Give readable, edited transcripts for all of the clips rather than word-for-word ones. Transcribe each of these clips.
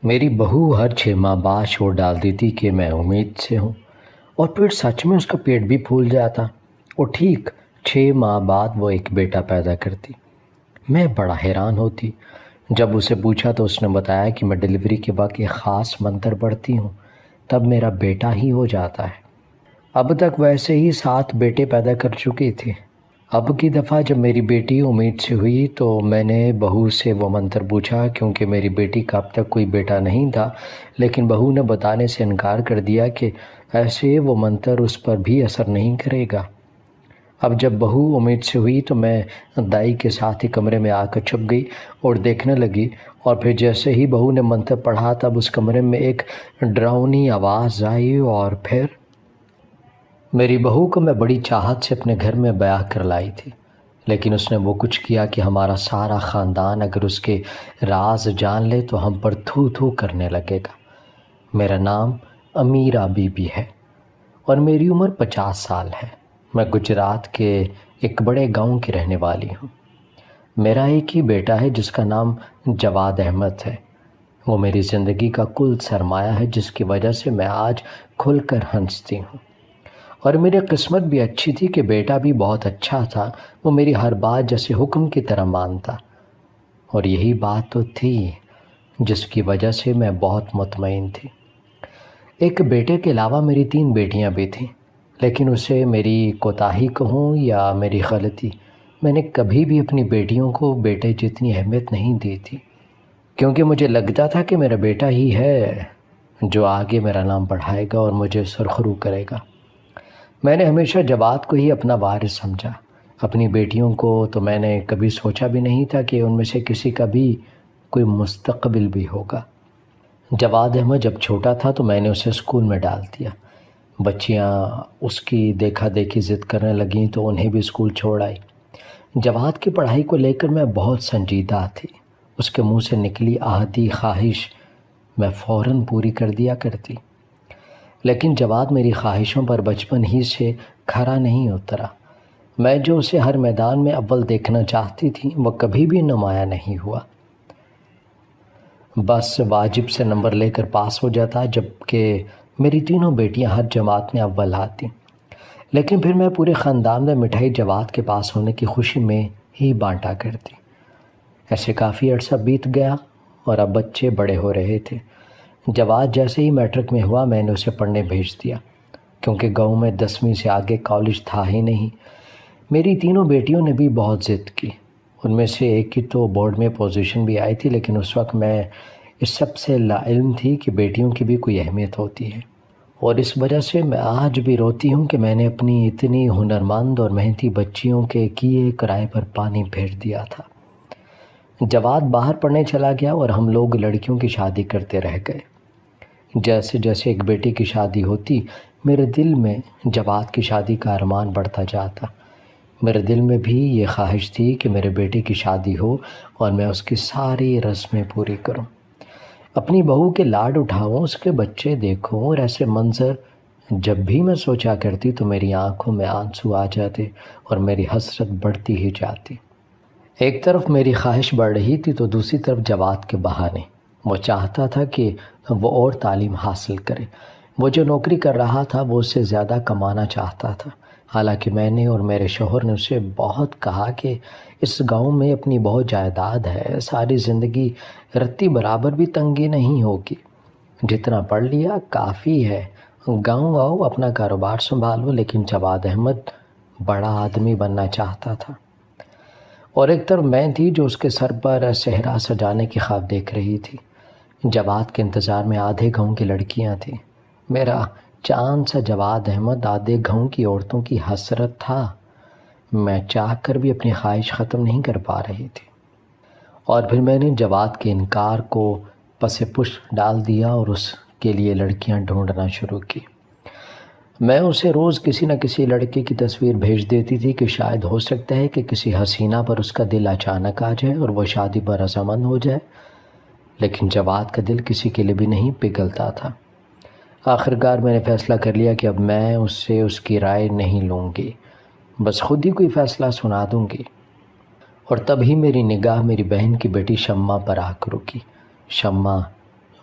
میری بہو ہر 6 ماہ بعد شور ڈال دیتی کہ میں امید سے ہوں، اور پھر سچ میں اس کا پیٹ بھی پھول جاتا اور ٹھیک 6 ماہ بعد وہ ایک بیٹا پیدا کرتی۔ میں بڑا حیران ہوتی۔ جب اسے پوچھا تو اس نے بتایا کہ میں ڈیلیوری کے وقت ایک خاص منتر پڑھتی ہوں، تب میرا بیٹا ہی ہو جاتا ہے۔ اب تک ویسے ہی 7 بیٹے پیدا کر چکی تھی۔ اب کی دفعہ جب میری بیٹی امید سے ہوئی تو میں نے بہو سے وہ منتر پوچھا، کیونکہ میری بیٹی کا اب تک کوئی بیٹا نہیں تھا، لیکن بہو نے بتانے سے انکار کر دیا کہ ایسے وہ منتر اس پر بھی اثر نہیں کرے گا۔ اب جب بہو امید سے ہوئی تو میں دائی کے ساتھ ہی کمرے میں آ کر چھپ گئی اور دیکھنے لگی، اور پھر جیسے ہی بہو نے منتر پڑھا تب اس کمرے میں ایک ڈراؤنی آواز آئی، اور پھر میری بہو کو میں بڑی چاہت سے اپنے گھر میں بیاہ کر لائی تھی، لیکن اس نے وہ کچھ کیا کہ ہمارا سارا خاندان اگر اس کے راز جان لے تو ہم پر تھو تھو کرنے لگے گا۔ میرا نام امیرہ بی بی ہے اور میری عمر 50 سال ہے۔ میں گجرات کے ایک بڑے گاؤں کی رہنے والی ہوں۔ میرا ایک ہی بیٹا ہے جس کا نام جواد احمد ہے۔ وہ میری زندگی کا کل سرمایہ ہے، جس کی وجہ سے میں آج کھل کر ہنستی ہوں۔ اور میری قسمت بھی اچھی تھی کہ بیٹا بھی بہت اچھا تھا۔ وہ میری ہر بات جیسے حکم کی طرح مانتا، اور یہی بات تو تھی جس کی وجہ سے میں بہت مطمئن تھی۔ ایک بیٹے کے علاوہ میری 3 بیٹیاں بھی تھیں، لیکن اسے میری کوتاہی کہوں یا میری غلطی، میں نے کبھی بھی اپنی بیٹیوں کو بیٹے جتنی اہمیت نہیں دی تھی، کیونکہ مجھے لگتا تھا کہ میرا بیٹا ہی ہے جو آگے میرا نام بڑھائے گا اور مجھے سرخرو کرے گا۔ میں نے ہمیشہ جواد کو ہی اپنا وارث سمجھا۔ اپنی بیٹیوں کو تو میں نے کبھی سوچا بھی نہیں تھا کہ ان میں سے کسی کا بھی کوئی مستقبل بھی ہوگا۔ جواد احمد جب چھوٹا تھا تو میں نے اسے اسکول میں ڈال دیا۔ بچیاں اس کی دیکھا دیکھی ضد کرنے لگیں تو انہیں بھی اسکول چھوڑ آئی۔ جواد کی پڑھائی کو لے کر میں بہت سنجیدہ تھی۔ اس کے منہ سے نکلی آدھی خواہش میں فوراً پوری کر دیا کرتی، لیکن جواد میری خواہشوں پر بچپن ہی سے کھرا نہیں اترا۔ میں جو اسے ہر میدان میں اول دیکھنا چاہتی تھی وہ کبھی بھی نمایاں نہیں ہوا۔ بس واجب سے نمبر لے کر پاس ہو جاتا، جبکہ میری تینوں بیٹیاں ہر جماعت میں اول آتی۔ لیکن پھر میں پورے خاندان میں مٹھائی جواد کے پاس ہونے کی خوشی میں ہی بانٹا کرتی۔ ایسے کافی عرصہ بیت گیا اور اب بچے بڑے ہو رہے تھے۔ جواد جیسے ہی میٹرک میں ہوا میں نے اسے پڑھنے بھیج دیا، کیونکہ گاؤں میں 10ویں سے آگے کالج تھا ہی نہیں۔ میری تینوں بیٹیوں نے بھی بہت ضد کی۔ ان میں سے ایک کی تو بورڈ میں پوزیشن بھی آئی تھی، لیکن اس وقت میں اس سب سے لاعلم تھی کہ بیٹیوں کی بھی کوئی اہمیت ہوتی ہے، اور اس وجہ سے میں آج بھی روتی ہوں کہ میں نے اپنی اتنی ہنرمند اور محنتی بچیوں کے کیے کرائے پر پانی پھیر دیا تھا۔ جواد باہر پڑھنے چلا گیا اور ہم لوگ لڑکیوں کی شادی کرتے رہ گئے۔ جیسے جیسے ایک بیٹی کی شادی ہوتی، میرے دل میں جواد کی شادی کا ارمان بڑھتا جاتا۔ میرے دل میں بھی یہ خواہش تھی کہ میرے بیٹے کی شادی ہو اور میں اس کی ساری رسمیں پوری کروں، اپنی بہو کے لاڈ اٹھاؤں، اس کے بچے دیکھوں، اور ایسے منظر جب بھی میں سوچا کرتی تو میری آنکھوں میں آنسو آ جاتے اور میری حسرت بڑھتی ہی جاتی۔ ایک طرف میری خواہش بڑھ رہی تھی تو دوسری طرف جواد کے بہانے۔ وہ چاہتا تھا کہ وہ اور تعلیم حاصل کرے۔ وہ جو نوکری کر رہا تھا وہ اس سے زیادہ کمانا چاہتا تھا، حالانکہ میں نے اور میرے شوہر نے اسے بہت کہا کہ اس گاؤں میں اپنی بہت جائیداد ہے، ساری زندگی رتی برابر بھی تنگی نہیں ہوگی، جتنا پڑھ لیا کافی ہے، گاؤں آؤ اپنا کاروبار سنبھالو۔ لیکن جواد احمد بڑا آدمی بننا چاہتا تھا، اور ایک طرف میں تھی جو اس کے سر پر صحرا سجانے کی خواب دیکھ رہی تھی۔ جواد کے انتظار میں آدھے گاؤں کی لڑکیاں تھیں۔ میرا چاند سا جواد احمد آدھے گاؤں کی عورتوں کی حسرت تھا۔ میں چاہ کر بھی اپنی خواہش ختم نہیں کر پا رہی تھی، اور پھر میں نے جواد کے انکار کو پس پش ڈال دیا اور اس کے لیے لڑکیاں ڈھونڈنا شروع کی۔ میں اسے روز کسی نہ کسی لڑکے کی تصویر بھیج دیتی تھی کہ شاید ہو سکتا ہے کہ کسی حسینہ پر اس کا دل اچانک آ جائے اور وہ شادی پر رضامند ہو جائے، لیکن جواد کا دل کسی کے لیے بھی نہیں پگھلتا تھا۔ آخرکار میں نے فیصلہ کر لیا کہ اب میں اس سے اس کی رائے نہیں لوں گی، بس خود ہی کوئی فیصلہ سنا دوں گی۔ اور تب ہی میری نگاہ میری بہن کی بیٹی شمع پر آ کر رکی۔ شمع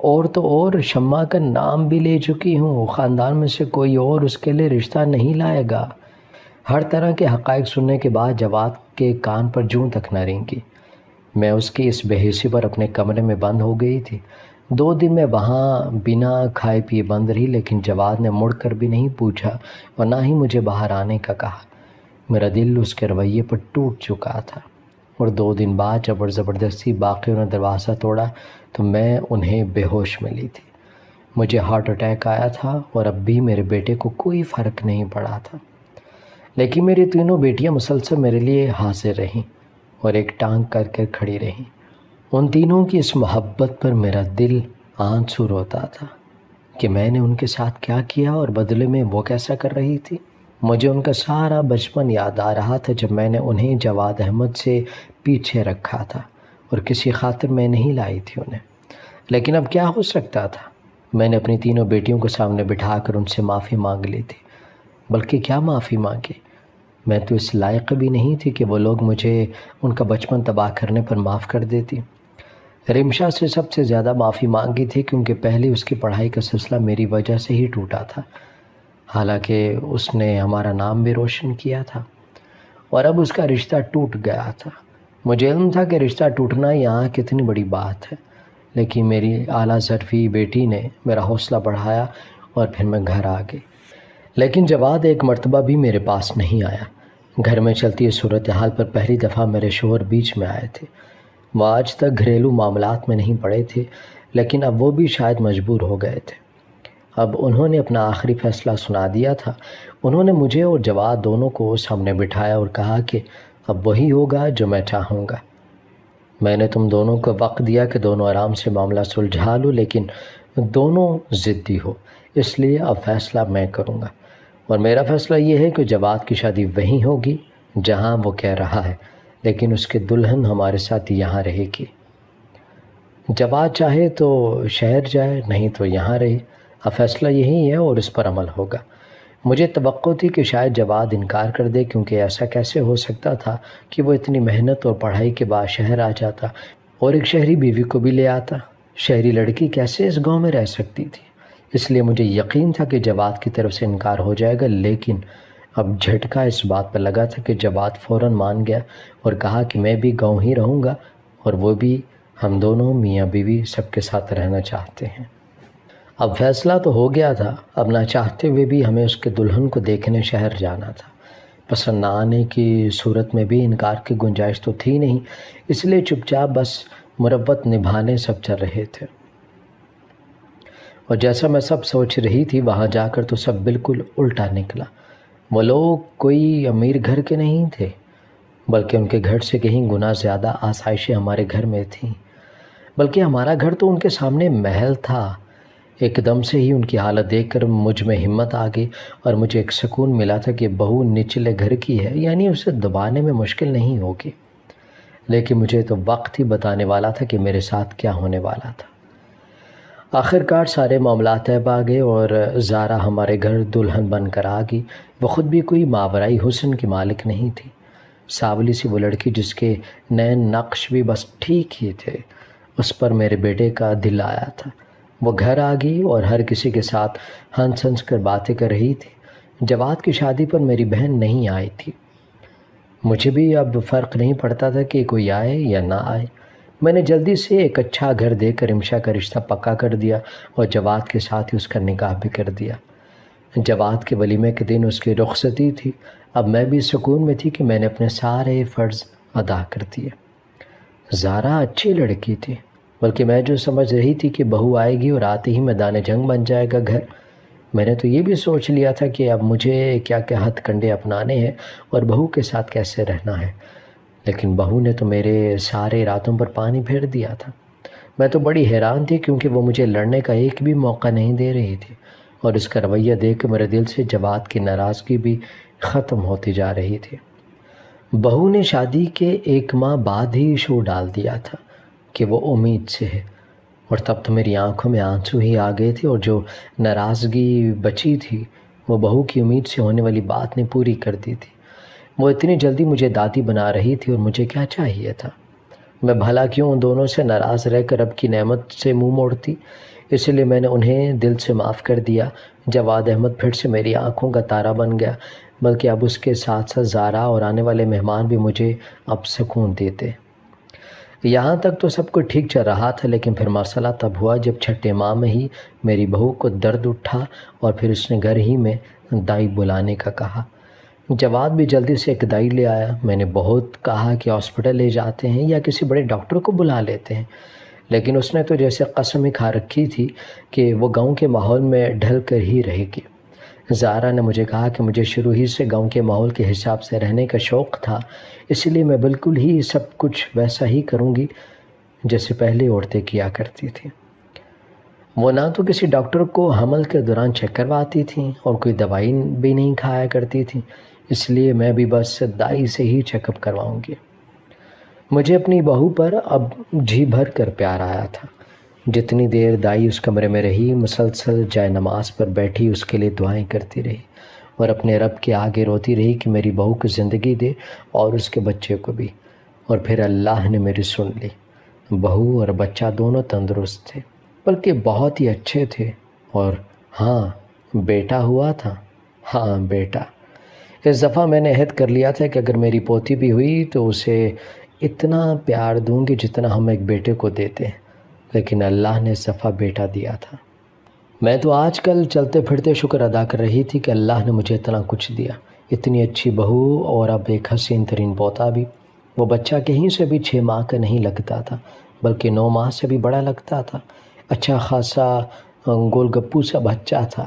اور تو اور شمع کا نام بھی لے چکی ہوں، خاندان میں سے کوئی اور اس کے لیے رشتہ نہیں لائے گا۔ ہر طرح کے حقائق سننے کے بعد جواد کے کان پر جوں تک نہ رینگی۔ میں اس کی اس بے حسی پر اپنے کمرے میں بند ہو گئی تھی۔ 2 دن میں وہاں بنا کھائے پیے بند رہی، لیکن جواد نے مڑ کر بھی نہیں پوچھا اور نہ ہی مجھے باہر آنے کا کہا۔ میرا دل اس کے رویے پر ٹوٹ چکا تھا، اور 2 دن بعد جب زبردستی باقیوں نے دروازہ توڑا تو میں انہیں بے ہوش ملی تھی۔ مجھے ہارٹ اٹیک آیا تھا اور اب بھی میرے بیٹے کو کوئی فرق نہیں پڑا تھا، لیکن میری تینوں بیٹیاں مسلسل میرے لیے حاضر رہیں اور ایک ٹانگ کر کر کھڑی رہیں۔ ان تینوں کی اس محبت پر میرا دل آنسو روتا تھا کہ میں نے ان کے ساتھ کیا کیا اور بدلے میں وہ کیسا کر رہی تھی۔ مجھے ان کا سارا بچپن یاد آ رہا تھا جب میں نے انہیں جواد احمد سے پیچھے رکھا تھا اور کسی خاطر میں نہیں لائی تھی انہیں۔ لیکن اب کیا ہو سکتا تھا؟ میں نے اپنی تینوں بیٹیوں کو سامنے بٹھا کر ان سے معافی مانگ لی تھی، بلکہ کیا معافی مانگی؟ میں تو اس لائق بھی نہیں تھی کہ وہ لوگ مجھے ان کا بچپن تباہ کرنے پر معاف کر دیتی۔ رمشا سے سب سے زیادہ معافی مانگی تھی، کیونکہ پہلے اس کی پڑھائی کا سلسلہ میری وجہ سے ہی ٹوٹا تھا، حالانکہ اس نے ہمارا نام بھی روشن کیا تھا، اور اب اس کا رشتہ ٹوٹ گیا تھا۔ مجھے علم تھا کہ رشتہ ٹوٹنا یہاں کتنی بڑی بات ہے، لیکن میری اعلیٰ ظرفی بیٹی نے میرا حوصلہ بڑھایا اور پھر میں گھر آ گئی۔ لیکن جواد ایک مرتبہ بھی میرے پاس نہیں آیا۔ گھر میں چلتی اس صورتحال پر پہلی دفعہ میرے شوہر بیچ میں آئے تھے۔ وہ آج تک گھریلو معاملات میں نہیں پڑے تھے، لیکن اب وہ بھی شاید مجبور ہو گئے تھے۔ اب انہوں نے اپنا آخری فیصلہ سنا دیا تھا۔ انہوں نے مجھے اور جواد دونوں کو سامنے بٹھایا اور کہا کہ اب وہی ہوگا جو میں چاہوں گا۔ میں نے تم دونوں کو وقت دیا کہ دونوں آرام سے معاملہ سلجھا لو، لیکن دونوں ضدی ہو، اس لیے اب فیصلہ میں کروں گا، اور میرا فیصلہ یہ ہے کہ جواد کی شادی وہیں ہوگی جہاں وہ کہہ رہا ہے، لیکن اس کی دلہن ہمارے ساتھ یہاں رہے گی۔ جواد چاہے تو شہر جائے، نہیں تو یہاں رہے۔ اب فیصلہ یہی ہے اور اس پر عمل ہوگا۔ مجھے توقع تھی کہ شاید جواد انکار کر دے، کیونکہ ایسا کیسے ہو سکتا تھا کہ وہ اتنی محنت اور پڑھائی کے بعد شہر آ جاتا اور ایک شہری بیوی کو بھی لے آتا۔ شہری لڑکی کیسے اس گاؤں میں رہ سکتی تھی؟ اس لیے مجھے یقین تھا کہ جواد کی طرف سے انکار ہو جائے گا، لیکن اب جھٹکا اس بات پر لگا تھا کہ جواد فوراً مان گیا اور کہا کہ میں بھی گاؤں ہی رہوں گا، اور وہ بھی ہم دونوں میاں بیوی سب کے ساتھ رہنا چاہتے ہیں۔ اب فیصلہ تو ہو گیا تھا، اب نہ چاہتے ہوئے بھی ہمیں اس کے دلہن کو دیکھنے شہر جانا تھا۔ پسند نہ آنے کی صورت میں بھی انکار کی گنجائش تو تھی نہیں، اس لیے چپ چاپ بس مروت نبھانے سب چل رہے تھے۔ اور جیسا میں سب سوچ رہی تھی، وہاں جا کر تو سب بالکل الٹا نکلا۔ وہ لوگ کوئی امیر گھر کے نہیں تھے، بلکہ ان کے گھر سے کہیں گنا زیادہ آسائشیں ہمارے گھر میں تھیں، بلکہ ہمارا گھر تو ان کے سامنے محل تھا۔ ایک دم سے ہی ان کی حالت دیکھ کر مجھ میں ہمت آ گئی، اور مجھے ایک سکون ملا تھا کہ بہو نچلے گھر کی ہے، یعنی اسے دبانے میں مشکل نہیں ہوگی۔ لیکن مجھے تو وقت ہی بتانے والا تھا کہ میرے ساتھ کیا ہونے والا تھا۔ آخرکار سارے معاملات طے پا گئے اور زارا ہمارے گھر دلہن بن کر آ گئی۔ وہ خود بھی کوئی ماورائی حسن کی مالک نہیں تھی، ساولی سی وہ لڑکی جس کے نین نقش بھی بس ٹھیک ہی تھے۔ اس پر میرے بیٹے کا دل آیا تھا۔ وہ گھر آ گئی اور ہر کسی کے ساتھ ہنس ہنس کر باتیں کر رہی تھی۔ جواد کی شادی پر میری بہن نہیں آئی تھی۔ مجھے بھی اب فرق نہیں پڑتا تھا کہ کوئی آئے یا نہ آئے۔ میں نے جلدی سے ایک اچھا گھر دے کر رمشا کا رشتہ پکا کر دیا اور جواد کے ساتھ ہی اس کا نکاح بھی کر دیا۔ جواد کے ولیمے کے دن اس کی رخصتی تھی۔ اب میں بھی سکون میں تھی کہ میں نے اپنے سارے فرض ادا کر دیے۔ زارا اچھی لڑکی تھی، بلکہ میں جو سمجھ رہی تھی کہ بہو آئے گی اور آتے ہی میدان جنگ بن جائے گا گھر، میں نے تو یہ بھی سوچ لیا تھا کہ اب مجھے کیا کیا ہتھ کنڈے اپنانے ہیں اور بہو کے ساتھ کیسے رہنا ہے۔ لیکن بہو نے تو میرے سارے ارادوں پر پانی پھیر دیا تھا۔ میں تو بڑی حیران تھی، کیونکہ وہ مجھے لڑنے کا ایک بھی موقع نہیں دے رہی تھی، اور اس کا رویہ دیکھ کر میرے دل سے جواد کی ناراضگی بھی ختم ہوتی جا رہی تھی۔ بہو نے شادی کے 1 ماہ بعد ہی شور ڈال دیا تھا کہ وہ امید سے ہے، اور تب تو میری آنکھوں میں آنسو ہی آ گئے تھے، اور جو ناراضگی بچی تھی وہ بہو کی امید سے ہونے والی بات نے پوری کر دی تھی۔ وہ اتنی جلدی مجھے دادی بنا رہی تھی، اور مجھے کیا چاہیے تھا؟ میں بھلا کیوں ان دونوں سے ناراض رہ کر رب کی نعمت سے منہ موڑتی؟ اس لیے میں نے انہیں دل سے معاف کر دیا۔ جواد احمد پھر سے میری آنکھوں کا تارا بن گیا، بلکہ اب اس کے ساتھ ساتھ زارا اور آنے والے مہمان بھی مجھے اب سکون دیتے۔ یہاں تک تو سب کچھ ٹھیک چل رہا تھا، لیکن پھر مسئلہ تب ہوا جب چھٹے ماہ میں ہی میری بہو کو درد اٹھا اور پھر اس نے گھر ہی میں دائی بلانے کا کہا۔ جواد بھی جلدی سے ایک دائی لے آیا۔ میں نے بہت کہا کہ ہاسپٹل لے جاتے ہیں یا کسی بڑے ڈاکٹر کو بلا لیتے ہیں، لیکن اس نے تو جیسے قسم ہی کھا رکھی تھی کہ وہ گاؤں کے ماحول میں ڈھل کر ہی رہے گی۔ زارا نے مجھے کہا کہ مجھے شروع ہی سے گاؤں کے ماحول کے حساب سے رہنے کا شوق تھا، اس لیے میں بالکل ہی سب کچھ ویسا ہی کروں گی جیسے پہلے عورتیں کیا کرتی تھیں۔ وہ نہ تو کسی ڈاکٹر کو حمل کے دوران چیک کرواتی تھیں اور کوئی دوائی بھی نہیں کھایا کرتی تھیں، اس لیے میں بھی بس دائی سے ہی چیک اپ کرواؤں گی۔ مجھے اپنی بہو پر اب جی بھر کر پیار آیا تھا۔ جتنی دیر دائی اس کمرے میں رہی، مسلسل جائے نماز پر بیٹھی اس کے لیے دعائیں کرتی رہی اور اپنے رب کے آگے روتی رہی کہ میری بہو کو زندگی دے اور اس کے بچے کو بھی، اور پھر اللہ نے میری سن لی۔ بہو اور بچہ دونوں تندرست تھے، بلکہ بہت ہی اچھے تھے، اور ہاں بیٹا ہوا تھا۔ ہاں بیٹا۔ اس دفعہ میں نے عہد کر لیا تھا کہ اگر میری پوتی بھی ہوئی تو اسے اتنا پیار دوں گی جتنا ہم ایک بیٹے کو دیتے ہیں، لیکن اللہ نے اس دفعہ بیٹا دیا تھا۔ میں تو آج کل چلتے پھرتے شکر ادا کر رہی تھی کہ اللہ نے مجھے اتنا کچھ دیا، اتنی اچھی بہو اور اب ایک حسین ترین پوتا بھی۔ وہ بچہ کہیں سے بھی 6 ماہ کا نہیں لگتا تھا، بلکہ 9 ماہ سے بھی بڑا لگتا تھا۔ اچھا خاصا گول گپو سا بچہ تھا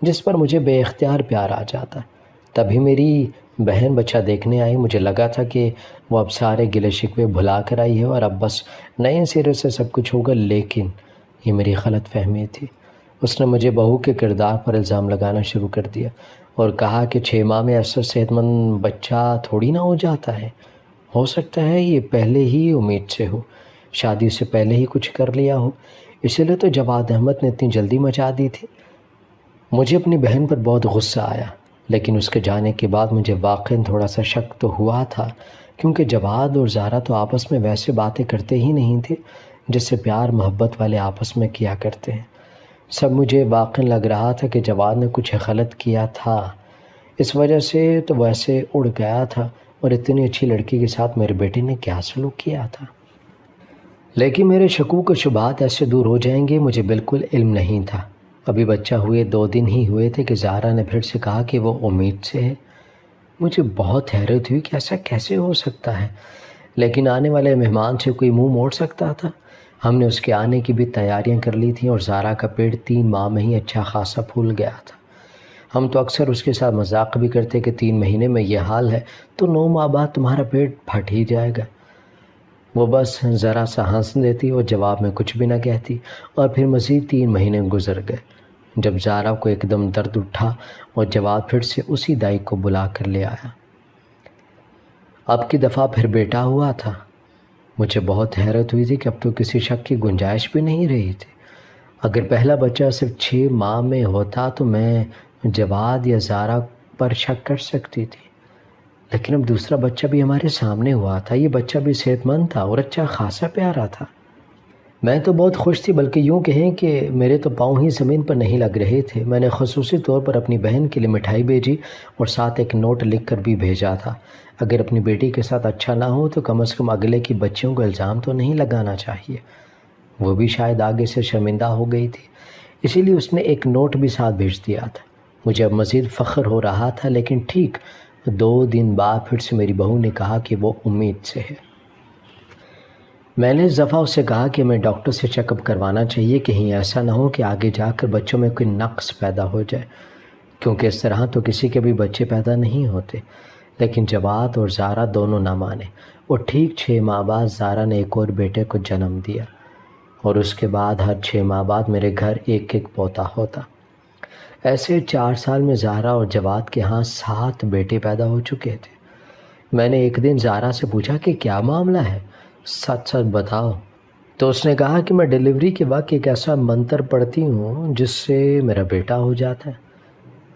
جس پر مجھے بے اختیار پیار آ جاتا۔ تبھی میری بہن بچہ دیکھنے آئی۔ مجھے لگا تھا کہ وہ اب سارے گلے شکوے بھلا کر آئی ہے اور اب بس نئے سرے سے سب کچھ ہوگا، لیکن یہ میری غلط فہمی تھی۔ اس نے مجھے بہو کے کردار پر الزام لگانا شروع کر دیا اور کہا کہ 6 ماہ میں ایسا صحت مند بچہ تھوڑی نہ ہو جاتا ہے، ہو سکتا ہے یہ پہلے ہی امید سے ہو، شادی سے پہلے ہی کچھ کر لیا ہو، اسی لیے تو جواد احمد نے اتنی جلدی مچا دی تھی۔ مجھے اپنی بہن پر بہت غصہ آیا، لیکن اس کے جانے کے بعد مجھے واقعاً تھوڑا سا شک تو ہوا تھا، کیونکہ جواد اور زارا تو آپس میں ویسے باتیں کرتے ہی نہیں تھے جس سے پیار محبت والے آپس میں کیا کرتے ہیں۔ سب مجھے واقعاً لگ رہا تھا کہ جواد نے کچھ غلط کیا تھا، اس وجہ سے تو ویسے اڑ گیا تھا، اور اتنی اچھی لڑکی کے ساتھ میرے بیٹے نے کیا سلوک کیا تھا۔ لیکن میرے شکوک و شبہات ایسے دور ہو جائیں گے مجھے بالکل علم نہیں تھا۔ ابھی بچہ ہوئے 2 دن ہی ہوئے تھے کہ زارا نے پھر سے کہا کہ وہ امید سے ہے۔ مجھے بہت حیرت ہوئی کہ ایسا کیسے ہو سکتا ہے، لیکن آنے والے مہمان سے کوئی منہ موڑ سکتا تھا؟ ہم نے اس کے آنے کی بھی تیاریاں کر لی تھیں اور زارا کا پیٹ 3 ماہ میں ہی اچھا خاصا پھول گیا تھا۔ ہم تو اکثر اس کے ساتھ مذاق بھی کرتے کہ 3 مہینے میں یہ حال ہے تو 9 ماہ بعد تمہارا پیٹ پھٹ ہی جائے گا۔ وہ بس ذرا سا ہنس دیتی اور جواب میں کچھ بھی نہ کہتی، اور پھر مزید 3 مہینے گزر گئے جب زارا کو ایک دم درد اٹھا اور جواد پھر سے اسی دائی کو بلا کر لے آیا۔ اب کی دفعہ پھر بیٹا ہوا تھا۔ مجھے بہت حیرت ہوئی تھی کہ اب تو کسی شک کی گنجائش بھی نہیں رہی تھی۔ اگر پہلا بچہ صرف 6 ماہ میں ہوتا تو میں جواد یا زارا پر شک کر سکتی تھی، لیکن اب دوسرا بچہ بھی ہمارے سامنے ہوا تھا۔ یہ بچہ بھی صحت مند تھا اور اچھا خاصا پیارا تھا۔ میں تو بہت خوش تھی، بلکہ یوں کہیں کہ میرے تو پاؤں ہی زمین پر نہیں لگ رہے تھے۔ میں نے خصوصی طور پر اپنی بہن کے لیے مٹھائی بھیجی اور ساتھ ایک نوٹ لکھ کر بھی بھیجا تھا۔ اگر اپنی بیٹی کے ساتھ اچھا نہ ہو تو کم از کم اگلے کی بچیوں کو الزام تو نہیں لگانا چاہیے۔ وہ بھی شاید آگے سے شرمندہ ہو گئی تھی، اسی لیے اس نے ایک نوٹ بھی ساتھ بھیج دیا تھا۔ مجھے اب مزید فخر ہو رہا تھا، لیکن ٹھیک 2 دن بعد پھر سے میری بہو نے کہا کہ وہ امید سے ہے۔ میں نے اس دفعہ اس سے کہا کہ میں ڈاکٹر سے چیک اپ کروانا چاہیے، کہیں ایسا نہ ہو کہ آگے جا کر بچوں میں کوئی نقص پیدا ہو جائے، کیونکہ اس طرح تو کسی کے بھی بچے پیدا نہیں ہوتے۔ لیکن جواد اور زارا دونوں نہ مانے، اور ٹھیک 6 ماہ بعد زارا نے ایک اور بیٹے کو جنم دیا، اور اس کے بعد ہر 6 ماہ بعد میرے گھر ایک ایک پوتا ہوتا۔ ایسے 4 سال میں زارا اور جواد کے ہاں 7 بیٹے پیدا ہو چکے تھے۔ میں نے ایک دن زارا سے پوچھا کہ کیا معاملہ ہے، سچ سچ بتاؤ۔ تو اس نے کہا کہ میں ڈیلیوری کے وقت ایک ایسا منتر پڑھتی ہوں جس سے میرا بیٹا ہو جاتا ہے۔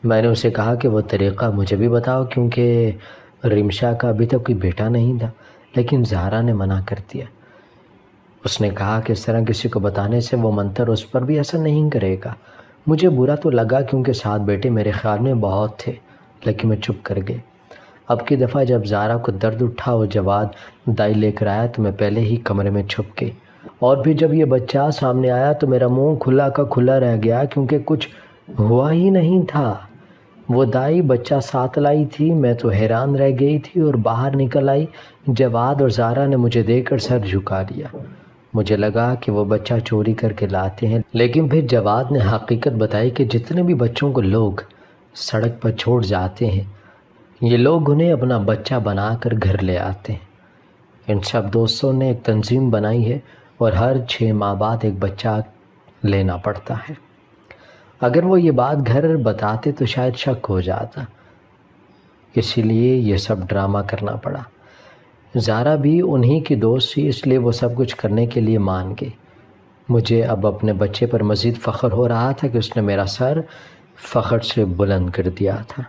میں نے اسے کہا کہ وہ طریقہ مجھے بھی بتاؤ، کیونکہ رمشا کا ابھی تک کوئی بیٹا نہیں تھا، لیکن زارا نے منع کر دیا۔ اس نے کہا کہ اس طرح کسی کو بتانے سے وہ منتر اس پر بھی اثر نہیں کرے گا۔ مجھے برا تو لگا کیونکہ 7 بیٹے میرے خیال میں بہت تھے، لیکن میں چپ کر گئی۔ اب کی دفعہ جب زارا کو درد اٹھا اور جواد دائی لے کر آیا تو میں پہلے ہی کمرے میں چھپ گئی، اور پھر جب یہ بچہ سامنے آیا تو میرا منہ کھلا کا کھلا رہ گیا کیونکہ کچھ ہوا ہی نہیں تھا۔ وہ دائی بچہ ساتھ لائی تھی، میں تو حیران رہ گئی تھی، اور باہر نکل آئی جواد اور زارا نے مجھے دیکھ کر سر جھکا لیا۔ مجھے لگا کہ وہ بچہ چوری کر کے لاتے ہیں، لیکن پھر جواد نے حقیقت بتائی کہ جتنے بھی بچوں کو لوگ سڑک پر چھوڑ جاتے ہیں یہ لوگ انہیں اپنا بچہ بنا کر گھر لے آتے ہیں۔ ان سب دوستوں نے ایک تنظیم بنائی ہے اور ہر 6 ماہ بعد ایک بچہ لینا پڑتا ہے۔ اگر وہ یہ بات گھر بتاتے تو شاید شک ہو جاتا، اسی لیے یہ سب ڈرامہ کرنا پڑا۔ زارا بھی انہی کی دوست تھی، اس لیے وہ سب کچھ کرنے کے لیے مان گئی۔ مجھے اب اپنے بچے پر مزید فخر ہو رہا تھا کہ اس نے میرا سر فخر سے بلند کر دیا تھا۔